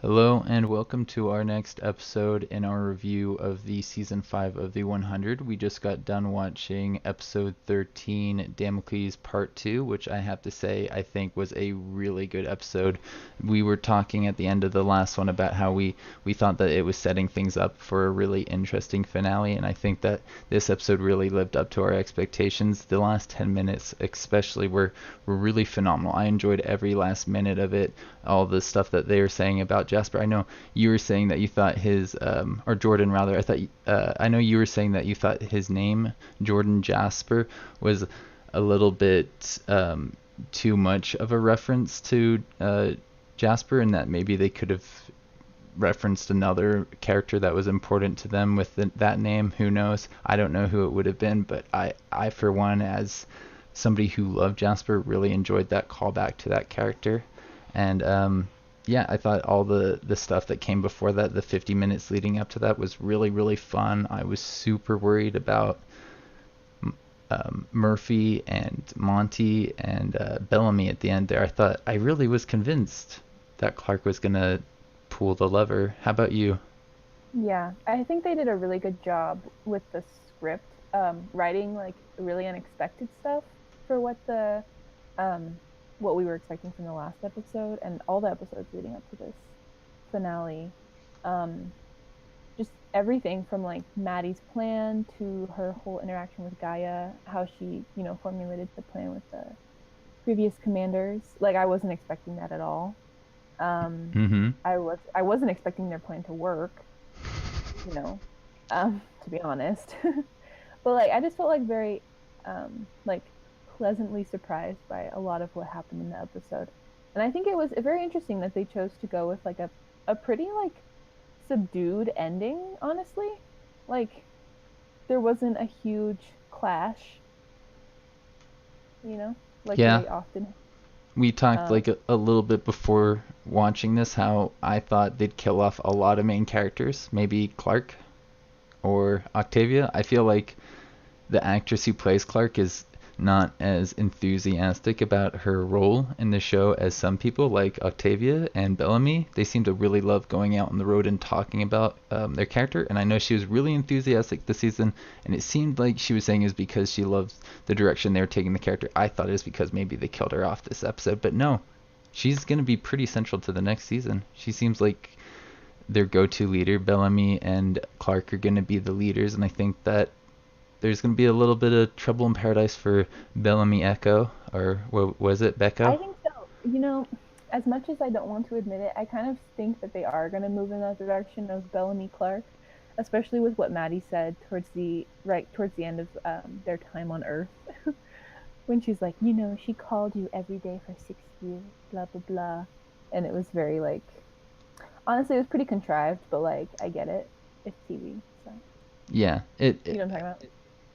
Hello and welcome to our next episode in our review of the season 5 of the 100. We just got done watching episode 13, Damocles Part 2, which I have to say I think was a really good episode. We were talking at the end of the last one about how we thought that it was setting things up for a really interesting finale, and I think that this episode really lived up to our expectations. The last 10 minutes especially were really phenomenal. I enjoyed every last minute of it, all the stuff that they were saying about Jasper. I know you were saying that you thought his, or Jordan rather, I know you were saying that you thought his name, Jordan Jasper, was a little bit too much of a reference to Jasper, and that maybe they could have referenced another character that was important to them with that name. Who knows? I don't know who it would have been, but I for one, as somebody who loved Jasper, really enjoyed that callback to that character. And yeah, I thought all the stuff that came before that, the 50 minutes leading up to that, was really, really fun. I was super worried about Murphy and Monty and Bellamy at the end there. I really was convinced that Clark was going to pull the lever. How about you? Yeah, I think they did a really good job with the script, writing like really unexpected stuff for um, what we were expecting from the last episode and all the episodes leading up to this finale. Um, just everything from like Maddie's plan to her whole interaction with Gaia, how she, formulated the plan with the previous commanders. Like I wasn't expecting that at all. Um, Mm-hmm. I wasn't expecting their plan to work, you know, to be honest. But like I just felt like very like pleasantly surprised by a lot of what happened in the episode. And I think it was very interesting that they chose to go with like a pretty like subdued ending, honestly. Like there wasn't a huge clash, you know, like Yeah, they often we talked um like a little bit before watching this how I thought they'd kill off a lot of main characters, maybe Clark or Octavia. I feel like the actress who plays Clark is not as enthusiastic about her role in the show as some people, like Octavia and Bellamy. They seem to really love going out on the road and talking about their character. And I know she was really enthusiastic this season, and it seemed like she was saying it was because she loves the direction they were taking the character. I thought it was because maybe they killed her off this episode, but no. She's going to be pretty central to the next season. She seems like their go-to leader. Bellamy and Clark are going to be the leaders, and I think that there's going to be a little bit of trouble in paradise for Bellamy Echo, or what was it, I Becco? think so. As much as I don't want to admit it, I kind of think that they are going to move in that direction of Bellamy Clark, especially with what Maddie said towards the end of their time on Earth, when she's like, she called you every day for 6 years, blah blah blah, and it was very like, honestly, it was pretty contrived, but like, I get it. It's TV, so Yeah, it, you it know what I'm talking about.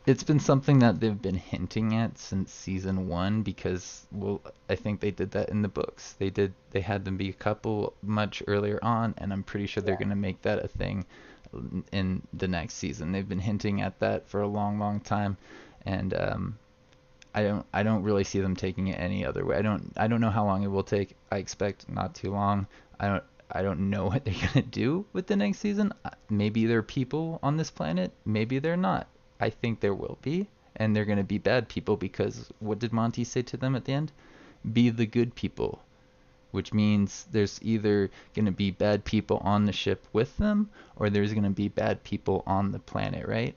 it's been something that they've been hinting at since season one because, well, I think they did that in the books. They had them be a couple much earlier on, and I'm pretty sure they're Yeah, gonna make that a thing in the next season. They've been hinting at that for a long, long time, and I don't really see them taking it any other way. I don't know how long it will take. I expect not too long. I don't know what they're gonna do with the next season. Maybe there are people on this planet. Maybe they're not. I think there will be, and they're gonna be bad people because what did Monty say to them at the end? Be the good people, which means there's either gonna be bad people on the ship with them, or there's gonna be bad people on the planet, right?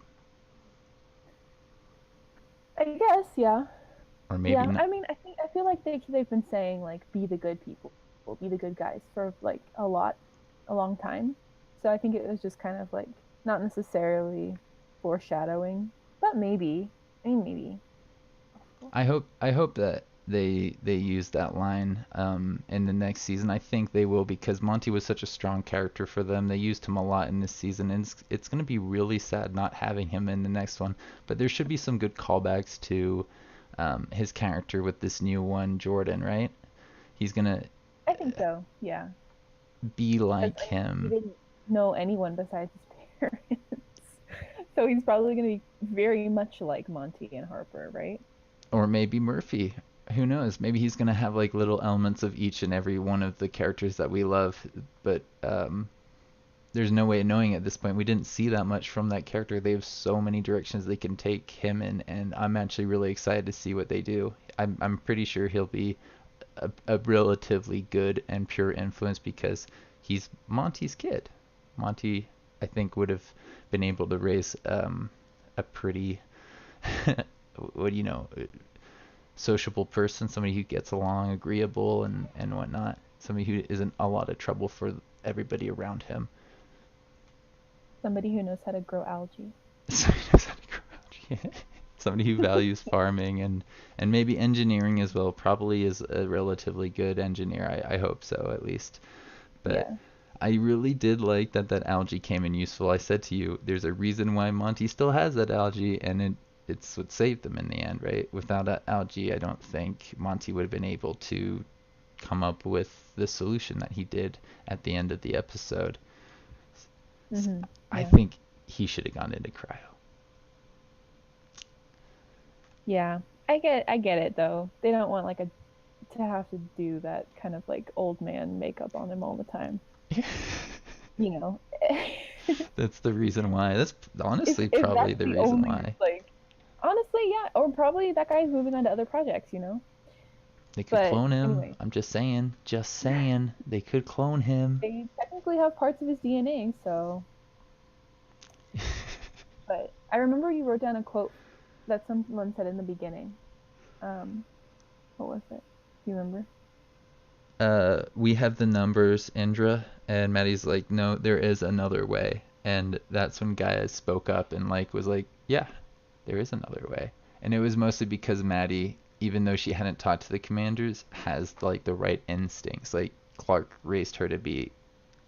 I guess, yeah. Or maybe Yeah, not. I mean, I feel like they've been saying like be the good people, be the good guys for like a long time. So I think it was just kind of like not necessarily foreshadowing, but maybe. I mean, maybe. I hope that they use that line in the next season. I think they will because Monty was such a strong character for them. They used him a lot in this season, and it's going to be really sad not having him in the next one. But there should be some good callbacks to his character with this new one, Jordan. Right? He's gonna I think so. Yeah, be because like I mean, he him, didn't know anyone besides his parents, so he's probably going to be very much like Monty and Harper, right? or maybe Murphy. who knows? Maybe he's gonna have like little elements of each and every one of the characters that we love, but there's no way of knowing at this point. We didn't see that much from that character. They have so many directions they can take him in, and I'm actually really excited to see what they do. I'm pretty sure he'll be a relatively good and pure influence because he's Monty's kid. Monty, I think, would have been able to raise a pretty, what do you know, sociable person, somebody who gets along, agreeable, and whatnot. Somebody who isn't a lot of trouble for everybody around him. Somebody who knows how to grow algae. Somebody who knows how to grow algae. Somebody who values farming and maybe engineering as well. Probably is a relatively good engineer. I hope so, at least. But Yeah. I really did like that algae came in useful. I said to you, there's a reason why Monty still has that algae, and it's what saved them in the end, right? Without that algae, I don't think Monty would have been able to come up with the solution that he did at the end of the episode. I Yeah. think he should have gone into cryo. Yeah. I get it though. They don't want like a to have to do that kind of like old man makeup on him all the time. You know. That's the reason why. That's honestly If probably that's the the reason only why. like honestly, yeah, or probably that guy's moving on to other projects, you know. They could But clone him. anyway, I'm just saying. Just saying. They could clone him. they technically have parts of his DNA, so but I remember you wrote down a quote that someone said in the beginning. Um, what was it? Do you remember? We have the numbers, Indra, and Maddie's like, no, there is another way. And that's when Gaia spoke up and like was like, yeah, there is another way. And it was mostly because Maddie, even though she hadn't talked to the commanders, has like the right instincts. Like Clark raised her to be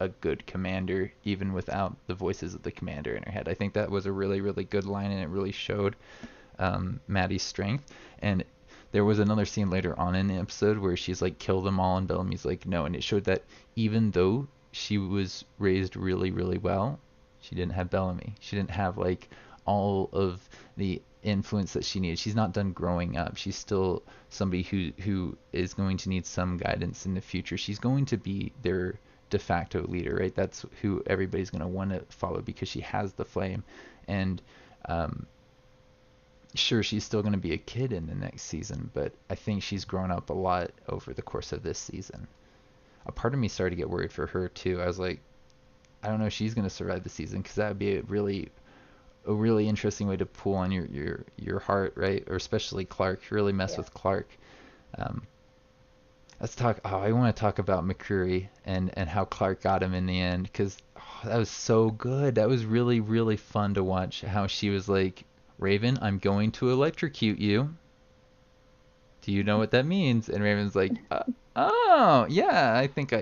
a good commander even without the voices of the commander in her head. I think that was a really, really good line, and it really showed Maddie's strength. And there was another scene later on in the episode where she's like, kill them all, and Bellamy's like, no. And it showed that even though she was raised really, really well, she didn't have Bellamy. She didn't have like all of the influence that she needed. She's not done growing up. She's still somebody who is going to need some guidance in the future. She's going to be their de facto leader, right? That's who everybody's going to want to follow because she has the flame. And um, sure, she's still going to be a kid in the next season, but I think she's grown up a lot over the course of this season. A part of me started to get worried for her too. I was like, I don't know if she's going to survive the season because that would be a really interesting way to pull on your heart, right? Or especially Clark, really mess Yeah. with Clark. Um, let's talk. Oh, I want to talk about McCreary and how Clark got him in the end because that was so good. That was really really fun to watch. How she was like, Raven, I'm going to electrocute you. Do you know what that means? And Raven's like, oh yeah, I think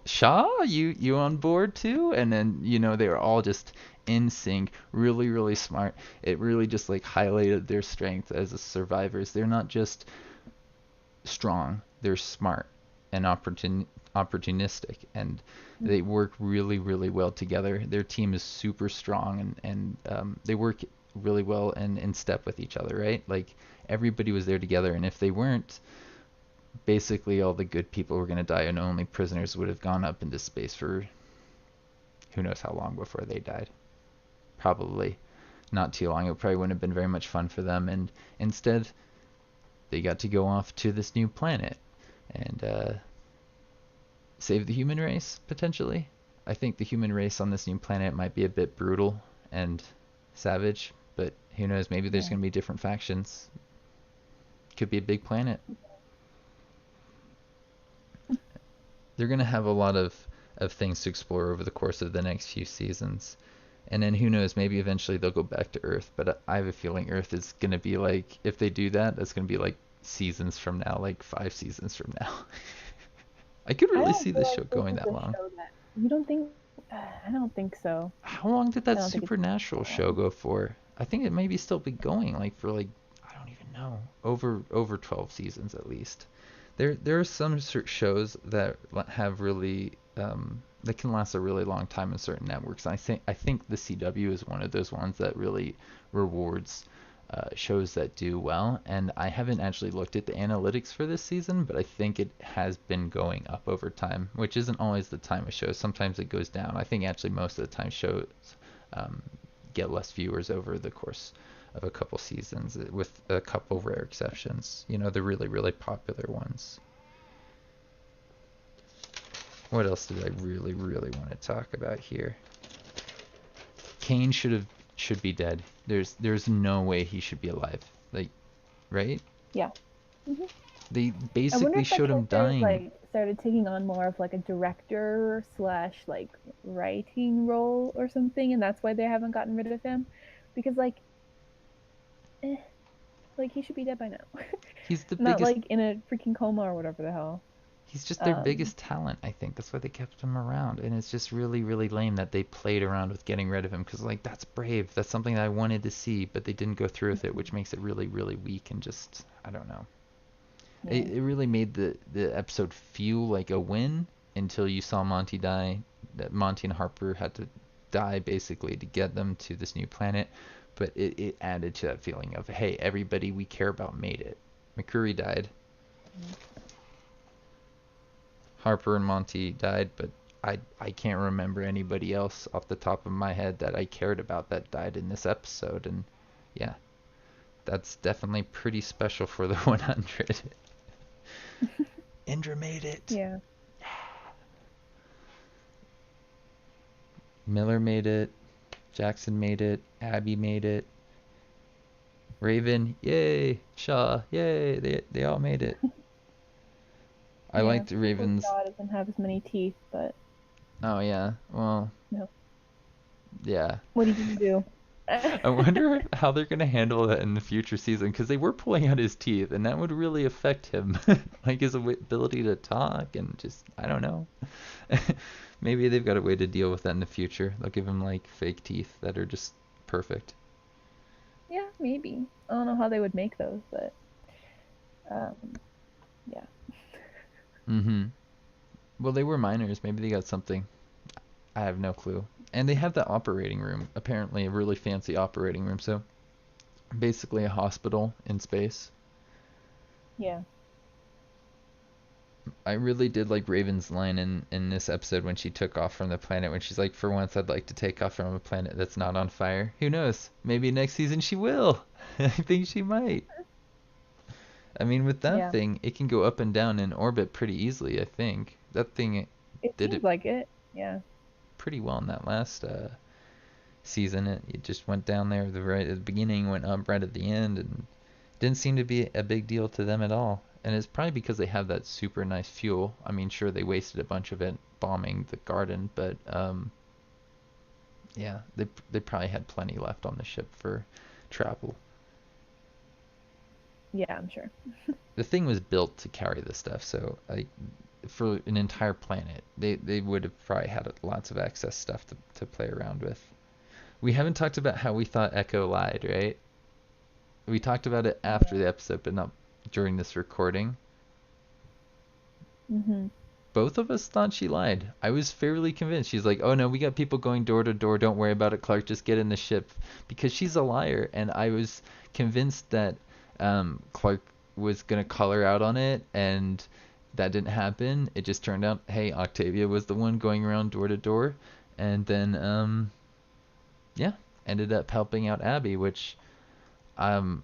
Shaw, you on board too? And then they were all just in sync, really really smart. It really just like highlighted their strength as survivors. They're not just strong, they're smart and opportunistic, and they work really really well together. Their team is super strong, and they work really well and in step with each other, right? Like everybody was there together, and if they weren't, basically all the good people were going to die, and only prisoners would have gone up into space for who knows how long before they died. Probably not too long. It probably wouldn't have been very much fun for them, and instead they got to go off to this new planet and save the human race, potentially. I think the human race on this new planet might be a bit brutal and savage, but who knows? Maybe there's Yeah. going to be different factions. Could be a big planet. They're going to have a lot of things to explore over the course of the next few seasons. And then who knows, maybe eventually they'll go back to Earth, but I have a feeling Earth is going to be like, if they do that, that's going to be like seasons from now, like 5 seasons from now. I could I really don't see feel this like show this going is that a long. show that you don't think. I don't think so. How long did I that don't think it's Supernatural that show long. go for? I think it maybe still be going like for like, I don't even know, over 12 seasons at least. There are some shows that have really that can last a really long time in certain networks. I think the CW is one of those ones that really rewards shows that do well. And I haven't actually looked at the analytics for this season, but I think it has been going up over time, which isn't always the time of shows. Sometimes it goes down. I think actually most of the time shows um, get less viewers over the course of a couple seasons, with a couple rare exceptions. You know, the really, really popular ones. What else did I really, really want to talk about here? Kane should be dead. There's no way he should be alive. Like, right? Yeah. Hmm. They I wonder basically if that showed him character dying. like started taking on more of like a director slash like writing role or something, and that's why they haven't gotten rid of him. Because eh, like he should be dead by now. He's the Not biggest. like in a freaking coma or whatever the hell. He's just their Um, biggest talent, I think. That's why they kept him around. And it's just really, really lame that they played around with getting rid of him. Because, like, that's brave. That's something that I wanted to see, but they didn't go through with it, which makes it really, really weak and just, I don't know. yeah. It really made the episode feel like a win until you saw Monty die. That Monty and Harper had to die, basically, to get them to this new planet. But it added to that feeling of, hey, everybody we care about made it. McCreary died. Harper and Monty died, but I can't remember anybody else off the top of my head that I cared about that died in this episode. And yeah, that's definitely pretty special for the 100. Indra made it. Yeah. Miller made it. Jackson made it. Abby made it. Raven, yay. Shaw, yay. They all made it. I Yeah. liked Poor Raven's. Shaw doesn't have as many teeth, but Oh yeah. Well, no. yeah. What are you gonna do? I wonder how they're gonna handle that in the future season, because they were pulling out his teeth, and that would really affect him, like his ability to talk and just I don't know. Maybe they've got a way to deal with that in the future. They'll give him like fake teeth that are just perfect. Yeah, maybe. I don't know how they would make those, but um, yeah. Mm-hmm. Well, they were minors. Maybe they got something. I have no clue. And they have that operating room. Apparently, a really fancy operating room. So basically, a hospital in space. Yeah. I really did like Raven's line in this episode when she took off from the planet, when she's like, for once I'd like to take off from a planet that's not on fire. Who knows? Maybe next season she will. I think she might. I mean, with that Yeah. thing, it can go up and down in orbit pretty easily, I think. That thing It did seems it like it. Yeah. pretty well in that last season. It just went down there right at the beginning, went up right at the end, and didn't seem to be a big deal to them at all. And it's probably because they have that super nice fuel. I mean, sure, they wasted a bunch of it bombing the garden, but yeah, they probably had plenty left on the ship for travel. Yeah, I'm sure. The thing was built to carry this stuff, so like for an entire planet, they would have probably had lots of excess stuff to play around with. We haven't talked about how we thought Echo lied, right? We talked about it after Yeah. the episode, but not during this recording. Mhm. Both of us thought she lied. I was fairly convinced. She's like, "Oh no, we got people going door to door. Don't worry about it, Clark. Just get in the ship," because she's a liar. And I was convinced that Clark was gonna call her out on it, and that didn't happen. It just turned out, hey, Octavia was the one going around door to door, and then yeah, ended up helping out Abby, which um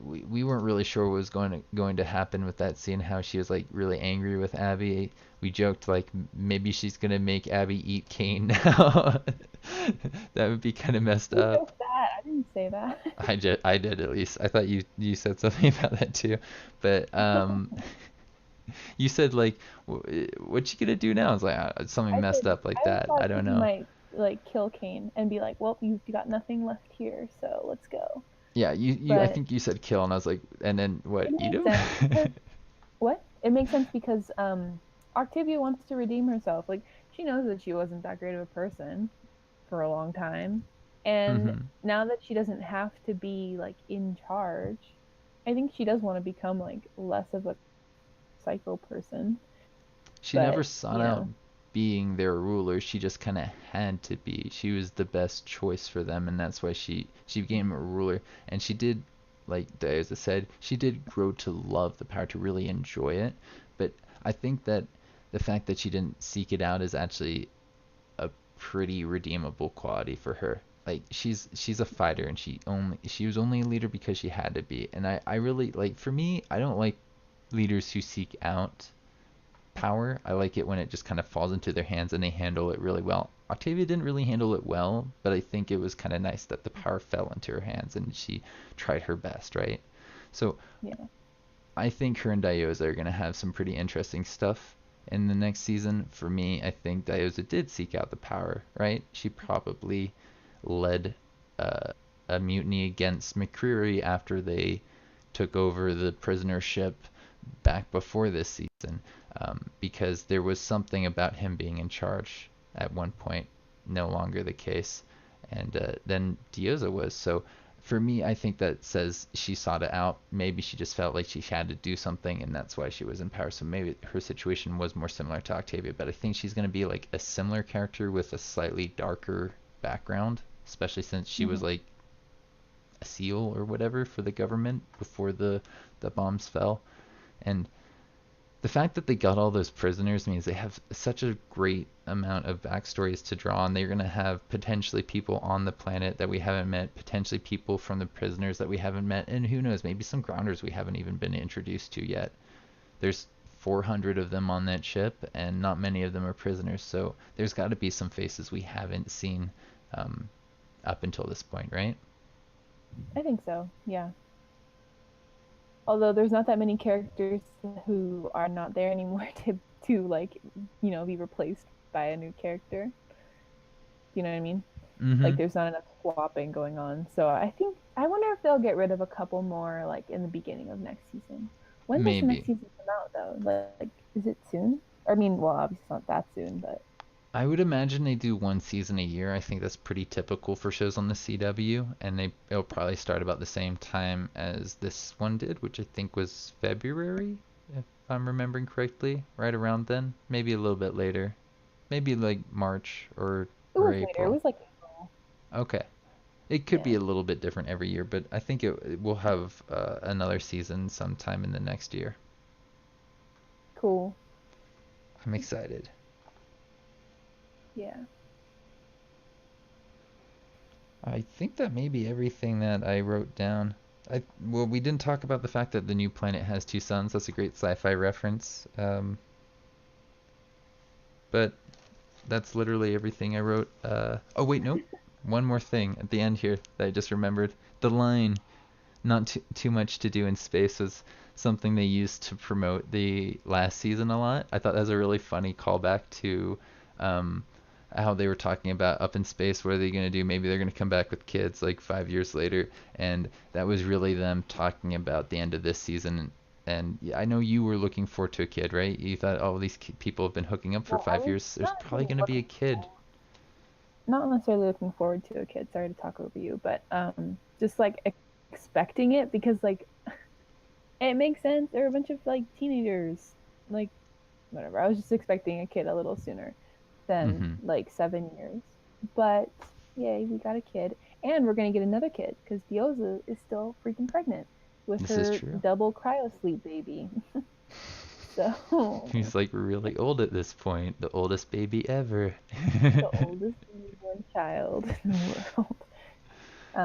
we weren't really sure what was going to happen with that scene, how she was like really angry with Abby. We joked like maybe she's gonna make Abby eat Kane now. That would be kind of messed Who up. joked that? I didn't say that. I did at least. I thought you said something about that too, but you said like what you gonna do now? It's like something I messed said up like I that. I thought don't he know. might like kill Kane and be like, "Well, you've got nothing left here, so let's go." Yeah, you I But think you said kill, and I was like, and then what? it Eat makes him? sense because what? It makes sense because Octavia wants to redeem herself. Like she knows that she wasn't that great of a person for a long time. And Hmm. now that she doesn't have to be like in charge, I think she does want to become like less of a psycho person. She never But, sought out being their ruler. She just kind of had to be. She was the best choice for them, and that's why she became a ruler. And she did. like Diaza said, she did grow to love the power, to really enjoy it. But I think that the fact that she didn't seek it out is actually a pretty redeemable quality for her. Like she's a fighter, and she was only a leader because she had to be. And I really like, for me, I don't like leaders who seek out power. I like it when it just kind of falls into their hands and they handle it really well. Octavia didn't really handle it well, but I think it was kind of nice that the power fell into her hands and she tried her best, right? So Yeah. I think her and Diyoza are going to have some pretty interesting stuff in the next season. For me, I think Diyoza did seek out the power, right? She probably led uh, a mutiny against McCreary after they took over the prisoner ship back before this season, because there was something about him being in charge at one point, no longer the case, and then Dioza was. So for me, I think that says she sought it out. Maybe she just felt like she had to do something, and that's why she was in power. So maybe her situation was more similar to Octavia, but I think she's going to be like a similar character with a slightly darker background, especially since she was Mm-hmm. like a SEAL or whatever for the government before the bombs fell. And the fact that they got all those prisoners means they have such a great amount of backstories to draw on. They're going to have potentially people on the planet that we haven't met, potentially people from the prisoners that we haven't met, and who knows, maybe some grounders we haven't even been introduced to yet. There's 400 of them on that ship, and not many of them are prisoners, so there's got to be some faces we haven't seen um, up until this point, right? I think so. Yeah. Although there's not that many characters who are not there anymore to like, be replaced by a new character. You know what I mean? Mm-hmm. Like there's not enough swapping going on. So I wonder if they'll get rid of a couple more like in the beginning of next season. When does the next Maybe. season come out though? Like is it soon? I mean, well, obviously it's not that soon, but I would imagine they do one season a year. I think that's pretty typical for shows on the CW, and it'll probably start about the same time as this one did, which I think was February, if I'm remembering correctly, right around then. Maybe a little bit later. Maybe like March it or was later. It April. was like April. Okay. It could be Yeah. a little bit different every year, but I think it will have another season sometime in the next year. Cool. I'm excited. Yeah. I think that may be everything that I wrote down. Well, we didn't talk about the fact that the new planet has two suns. That's a great sci-fi reference. But that's literally everything I wrote. Oh wait, nope. One more thing at the end here that I just remembered. The line "not too much to do in space" was something they used to promote the last season a lot. I thought that was a really funny callback to um, how they were talking about up in space. What are they going to do? Maybe they're going to come back with kids like 5 years later, and that was really them talking about the end of this season. And yeah, I know you were looking forward to a kid, right? You thought, oh, these people have been hooking up for Well, I five was years. There's not probably really going to be a looking kid. forward, not necessarily looking forward to a kid. Sorry to talk over you, but just like expecting it because like it makes sense. They're a bunch of like teenagers. Like whatever. I was just expecting a kid a little sooner than Mm-hmm. like 7 years. But yay, we got a kid. And we're gonna get another kid because Dioza is still freaking pregnant with This is her true. double cryo sleep baby. So He's like really old at this point, the oldest baby ever. the oldest newborn child in the world.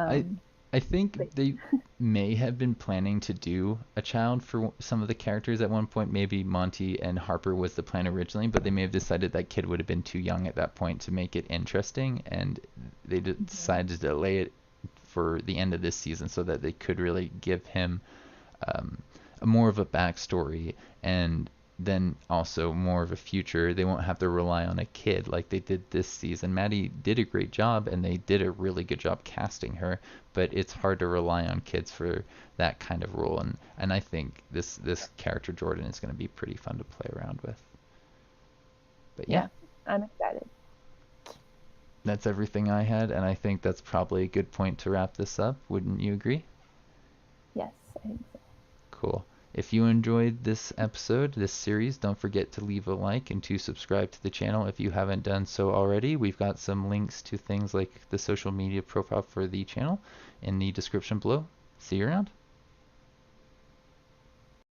I Um, I think but they may have been planning to do a child for some of the characters at one point. Maybe Monty and Harper was the plan originally, but they may have decided that kid would have been too young at that point to make it interesting, and they mhm. decided to delay it for the end of this season so that they could really give him um, a more of a backstory, and then also more of a future. They won't have to rely on a kid like they did this season. Maddie did a great job, and they did a really good job casting her, but it's hard to rely on kids for that kind of role. And I think this character Jordan is going to be pretty fun to play around with. But yeah, Yeah, I'm excited. that's everything I had, and I think that's probably a good point to wrap this up. Wouldn't you agree? Yes, I think so. Cool. If you enjoyed this episode, this series, don't forget to leave a like and to subscribe to the channel if you haven't done so already. We've got some links to things like the social media profile for the channel in the description below. See you around.